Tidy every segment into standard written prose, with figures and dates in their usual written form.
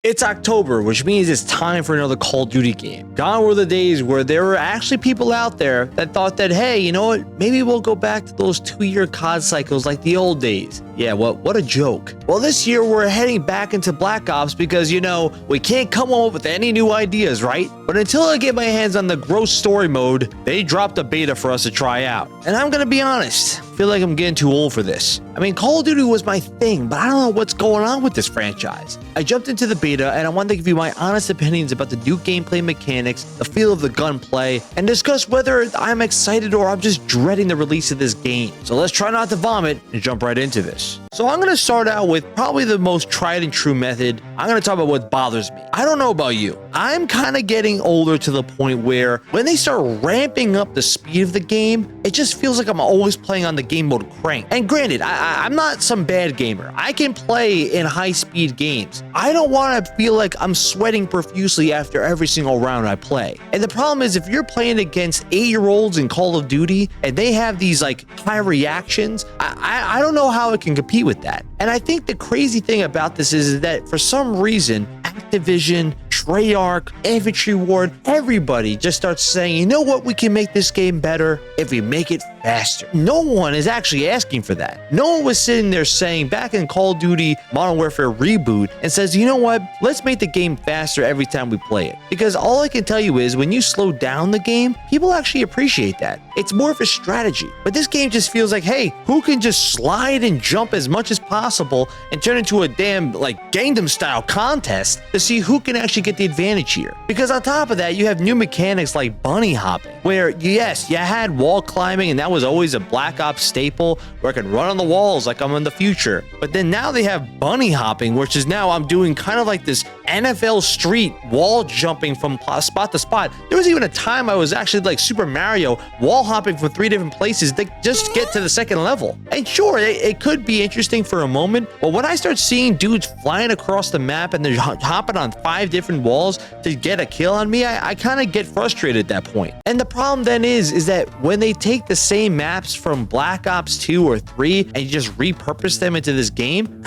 It's October, which means it's time for another Call of Duty game. Gone were the days where there were actually people out there that thought that, hey, you know what? Maybe we'll go back to those 2-year COD cycles like the old days. Yeah, what a joke. Well, this year we're heading back into Black Ops because, we can't come up with any new ideas, right? But until I get my hands on the gross story mode, they dropped a beta for us to try out. And I'm gonna be honest, I feel like I'm getting too old for this. Call of Duty was my thing, but I don't know what's going on with this franchise. I jumped into the beta and I wanted to give you my honest opinions about the new gameplay mechanics, the feel of the gunplay, and discuss whether I'm excited or I'm just dreading the release of this game. So let's try not to vomit and jump right into this. So I'm going to start out with probably the most tried and true method. I'm going to talk about what bothers me. I don't know about you. I'm kind of getting older to the point where when they start ramping up the speed of the game, it just feels like I'm always playing on the game mode crank. And granted, I'm not some bad gamer. I can play in high-speed games. I don't want to feel like I'm sweating profusely after every single round I play. And the problem is if you're playing against 8-year-olds in Call of Duty and they have these high reactions, I don't know how it can compete with that. And I think the crazy thing about this is that for some reason, Activision, Treyarch, Infantry Ward, everybody just starts saying, you know what, we can make this game better if we make it faster. No one is actually asking for that. No one was sitting there saying back in Call of Duty Modern Warfare Reboot and says, you know what, let's make the game faster every time we play it. Because all I can tell you is when you slow down the game, people actually appreciate that. It's more of a strategy. But this game just feels like, hey, who can just slide and jump as much as possible and turn into a damn Gangnam style contest to see who can actually get the advantage here. Because on top of that, you have new mechanics like bunny hopping, where yes, you had wall climbing and that was always a Black Ops staple where I could run on the walls like I'm in the future. But then now they have bunny hopping, which is now I'm doing kind of like this NFL Street wall jumping from spot to spot. There was even a time I was actually like Super Mario wall hopping from 3 different places to just get to the second level. And sure, it could be interesting for a moment, but when I start seeing dudes flying across the map and they're hopping on 5 different walls to get a kill on me, I kind of get frustrated at that point. And the problem then is that when they take the same maps from Black Ops 2 or 3 and you just repurpose them into this game,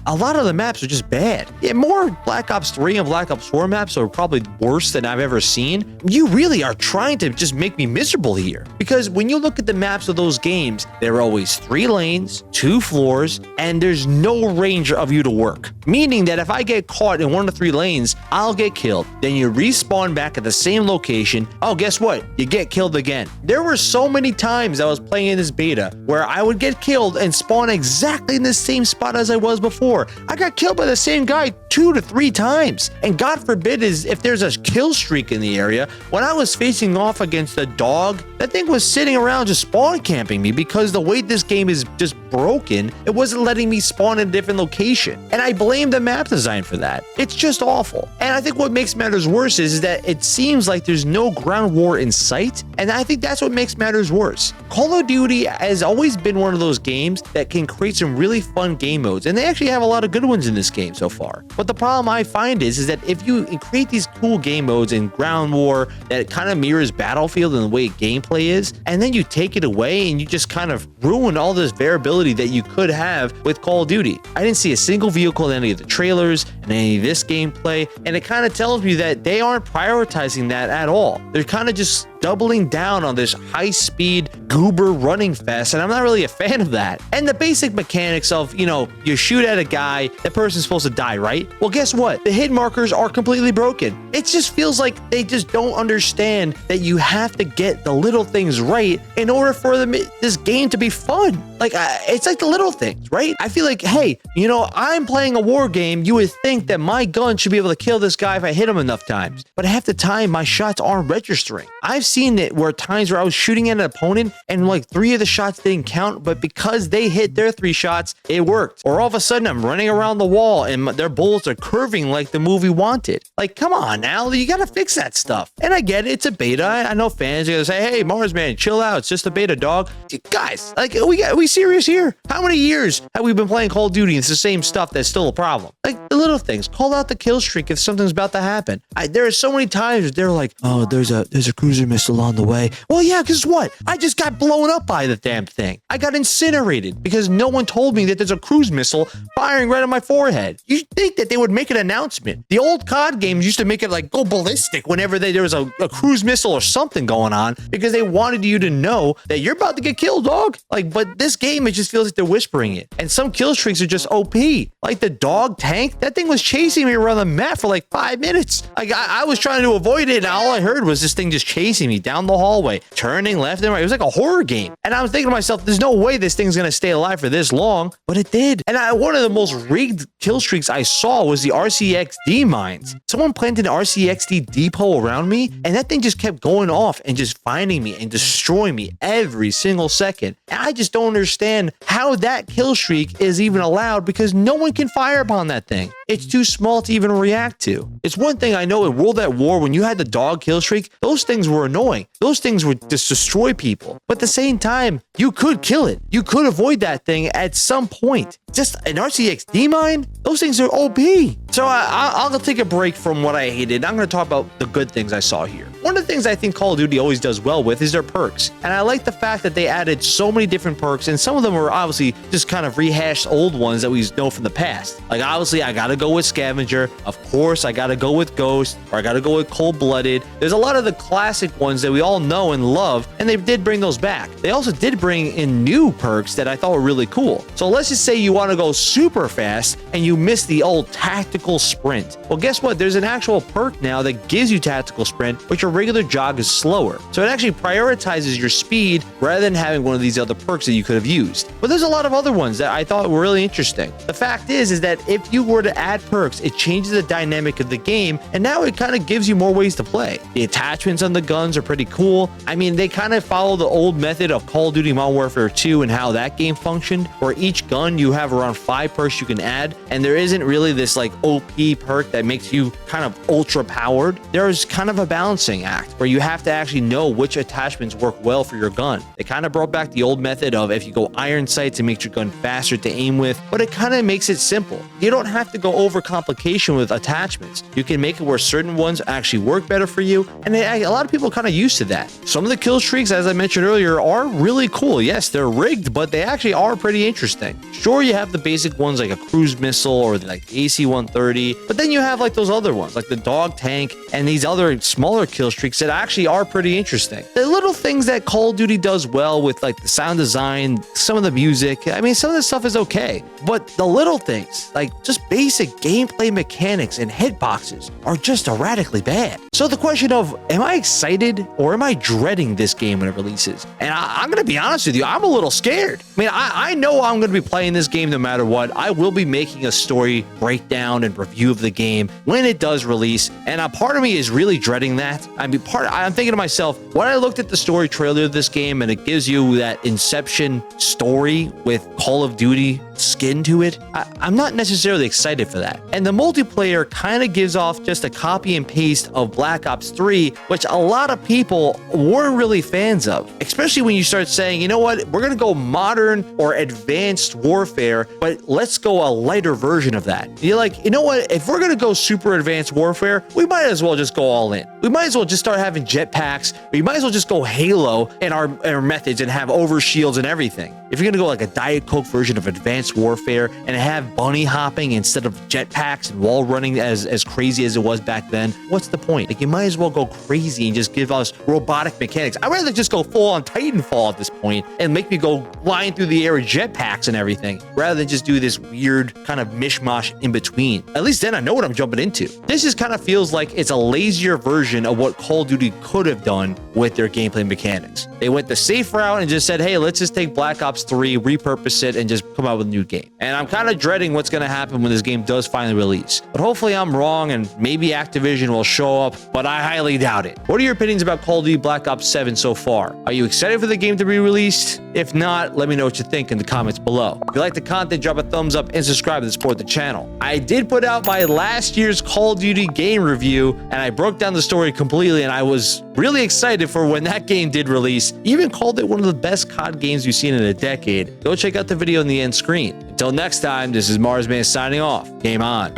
a lot of the maps are just bad. Yeah, more Black Ops 3 and Black Ops 4 maps are probably worse than I've ever seen. You really are trying to just make me miserable here. Because when you look at the maps of those games, there are always 3 lanes, 2 floors, and there's no range of you to work. Meaning that if I get caught in 1 of 3 lanes, I'll get killed. Then you respawn back at the same location. Oh, guess what? You get killed again. There were so many times I was playing in this beta where I would get killed and spawn exactly in the same spot as I was before. I got killed by the same guy 2 to 3 times. And God forbid is if there's a kill streak in the area, when I was facing off against a dog, that thing was sitting around just spawn camping me because the way this game is just broken, it wasn't letting me spawn in a different location. And I blame the map design for that. It's just awful. And I think what makes matters worse is that it seems like there's no ground war in sight. And I think that's what makes matters worse. Call of Duty has always been one of those games that can create some really fun game modes. And they actually have a lot of good ones in this game so far. But the problem I find is that if you create these cool game modes in ground war that kind of mirrors Battlefield in the way gameplay is, and then you take it away and you just kind of ruin all this variability that you could have with Call of Duty. I didn't see a single vehicle in any of the trailers and any of this gameplay, and it kind of tells me that they aren't prioritizing that at all. They're kind of just doubling down on this high-speed goober running fest, and I'm not really a fan of that. And the basic mechanics of, you shoot at a guy, that person's supposed to die, right? Well, guess what? The hit markers are completely broken. It just feels like they just don't understand that you have to get the little things right in order for this game to be fun. It's like the little things, right? I feel like, hey, I'm playing a war game. You would think that my gun should be able to kill this guy if I hit him enough times. But half the time, my shots aren't registering. I've seen it where times where I was shooting at an opponent and 3 of the shots didn't count, but because they hit their 3 shots, it worked. Or all of a sudden I'm running around the wall and their bullets are curving like the movie wanted. Come on now, you gotta fix that stuff. And I get it, it's a beta. I know fans are gonna say, hey, Marsman, chill out, it's just a beta, dog. Guys, we serious here? How many years have we been playing Call of Duty and it's the same stuff that's still a problem? The little things. Call out the kill streak if something's about to happen. There are so many times they're like, oh, there's a cruiser missile on the way. Well, yeah, guess what? I just got blown up by the damn thing. I got incinerated because no one told me that there's a cruise missile firing right on my forehead. You'd think that they would make an announcement. The old COD games used to make it like go ballistic whenever there was a cruise missile or something going on because they wanted you to know that you're about to get killed, dog. Like, but this game, it just feels like they're whispering it. And some kill streaks are just OP. Like the dog tank, that thing was chasing me around the map for like 5 minutes. Like I was trying to avoid it, and all I heard was this thing just chasing me down the hallway, turning left and right. It was like a horror game. And I was thinking to myself, there's no way this thing's gonna stay alive for this long, but it did. And one of the most rigged kill streaks I saw was the RCXD mines. Someone planted an RCXD depot around me, and that thing just kept going off and just finding me and destroying me every single second. And I just don't understand how that kill streak is even allowed because no one can fire upon that thing. It's too small to even react to. It's one thing I know in World at War, when you had the dog kill streak, those things were annoying. Those things would just destroy people. But at the same time, you could kill it. You could avoid that thing at some point. Just an RCXD mine? Those things are OP. So I'll take a break from what I hated. I'm going to talk about the good things I saw here. One of the things I think Call of Duty always does well with is their perks. And I like the fact that they added so many different perks, and some of them were obviously just kind of rehashed old ones that we know from the past. Like obviously I got to go with Scavenger. Of course I got to go with Ghost, or I got to go with Cold Blooded. There's a lot of the classic ones that we all know and love, and they did bring those back. They also did bring in new perks that I thought were really cool. So let's just say you want to go super fast and you miss the old tactical sprint. Well, guess what? There's an actual perk now that gives you tactical sprint, but your regular jog is slower. So it actually prioritizes your speed rather than having one of these other perks that you could have used. But there's a lot of other ones that I thought were really interesting. The fact is that if you were to add perks, it changes the dynamic of the game, and now it kind of gives you more ways to play. The attachments on the guns are pretty cool. I mean, they kind of follow the old method of Call of Duty Modern Warfare 2 and how that game functioned, where each gun you have around 5 perks you can add, and there isn't really this like OP perk that makes you kind of ultra powered. There's kind of a balancing act where you have to actually know which attachments work well for your gun. They kind of brought back the old method of if you go iron sights, it makes your gun faster to aim with, but it kind of makes it simple. You don't have to go over complication with attachments. You can make it where certain ones actually work better for you, and a lot of people are kind of used to that. Some of the kill streaks, as I mentioned earlier, are really cool. Yes, they're rigged, but they actually are pretty interesting. Sure, you have the basic ones like a cruise missile or like the AC-130, but then you have like those other ones like the dog tank and these other smaller kill streaks that actually are pretty interesting. The little things that Call of Duty does well with like the sound design, some of the music, I mean, some of this stuff is okay, but the little things like just basic gameplay mechanics and hitboxes are just erratically bad. So the question of, am I excited or am I dreading this game when it releases? And I'm going to be honest with you, I'm a little scared. I mean, I know I'm going to be playing this game no matter what. I will be making a story breakdown and review of the game when it does release, and a part of me is really dreading that. I mean, I'm thinking to myself, when I looked at the story trailer of this game and it gives you that Inception story with Call of Duty skin to it, I'm not necessarily excited for that. And the multiplayer kind of gives off just a copy and paste of Black Ops 3, which a lot of people weren't really fans of, especially when you start saying, you know what, we're going to go modern or advanced warfare, but let's go a lighter version of that. You're like, you know what, if we're going to go super advanced warfare, we might as well just go all in. We might as well just start having jetpacks. We might as well just go Halo in our methods and have overshields and everything. If you're going to go like a Diet Coke version of Advanced Warfare and have bunny hopping instead of jetpacks and wall running as crazy as it was back then, what's the point? Like, you might as well go crazy and just give us robotic mechanics. I'd rather just go full on Titanfall at this point and make me go flying through the air with jetpacks and everything, rather than just do this weird kind of mishmash in between. At least then I know what I'm jumping into. This just kind of feels like it's a lazier version of what Call of Duty could have done with their gameplay mechanics. They went the safe route and just said, hey, let's just take Black Ops 3, repurpose it, and just come out with a new game. And I'm kind of dreading what's going to happen when this game does finally release. But hopefully I'm wrong and maybe Activision will show up, but I highly doubt it. What are your opinions about Call of Duty Black Ops 7 so far? Are you excited for the game to be released? If not, let me know what you think in the comments below. If you like the content, drop a thumbs up and subscribe to support the channel. I did put out my last year's Call of Duty game review, and I broke down the story story completely, and I was really excited for when that game did release. Even called it one of the best COD games we've seen in a decade. Go check out the video on the end screen. Until next time, this is Marsman signing off. Game on.